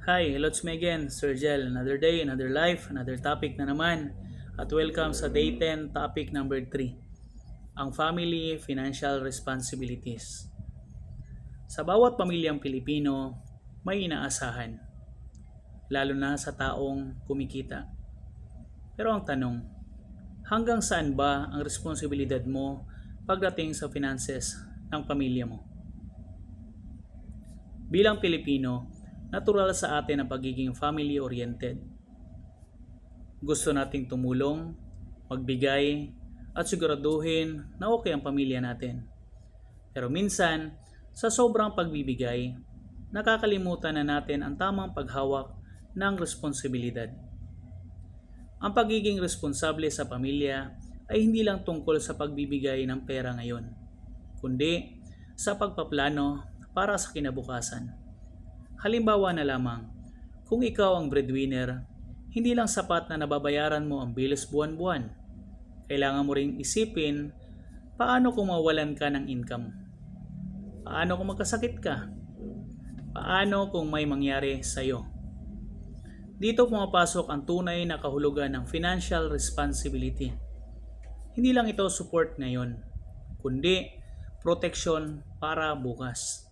Hi, hello it's me again, Sir Gel. Another day, another life, another topic na naman. At welcome sa Day 10, topic number 3, ang family financial responsibilities. Sa bawat pamilyang Pilipino, may inaasahan, lalo na sa taong kumikita. Pero ang tanong, hanggang saan ba ang responsibilidad mo pagdating sa finances ng pamilya mo? Bilang Pilipino, natural sa atin ang pagiging family-oriented. Gusto nating tumulong, magbigay, at siguraduhin na okay ang pamilya natin. Pero minsan, sa sobrang pagbibigay, nakakalimutan na natin ang tamang paghawak ng responsibilidad. Ang pagiging responsable sa pamilya ay hindi lang tungkol sa pagbibigay ng pera ngayon, kundi sa pagpaplano para sa kinabukasan. Halimbawa na lamang, kung ikaw ang breadwinner, hindi lang sapat na nababayaran mo ang bills buwan-buwan. Kailangan mo ring isipin paano kung mawalan ka ng income. Paano kung magkasakit ka? Paano kung may mangyari sa'yo? Dito pumapasok ang tunay na kahulugan ng financial responsibility. Hindi lang ito support ngayon, kundi protection para bukas.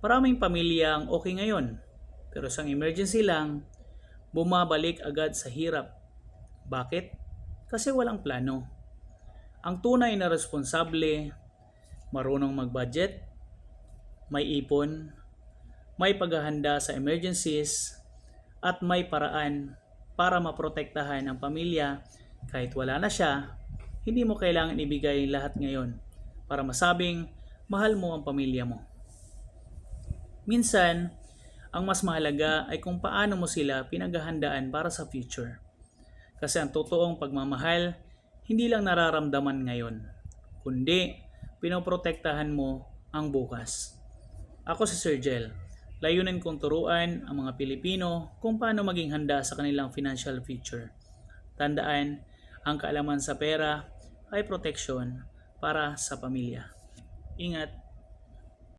Maraming pamilya ang okay ngayon, pero sa emergency lang, bumabalik agad sa hirap. Bakit? Kasi walang plano. Ang tunay na responsable, marunong mag-budget, may ipon, may paghahanda sa emergencies, at may paraan para maprotektahan ang pamilya kahit wala na siya. Hindi mo kailangan ibigay lahat ngayon para masabing mahal mo ang pamilya mo. Minsan, ang mas mahalaga ay kung paano mo sila pinaghahandaan para sa future. Kasi ang totoong pagmamahal, hindi lang nararamdaman ngayon, kundi pinoprotektahan mo ang bukas. Ako si Sir Gel. Layunin kong turuan ang mga Pilipino kung paano maging handa sa kanilang financial future. Tandaan, ang kaalaman sa pera ay proteksyon para sa pamilya. Ingat!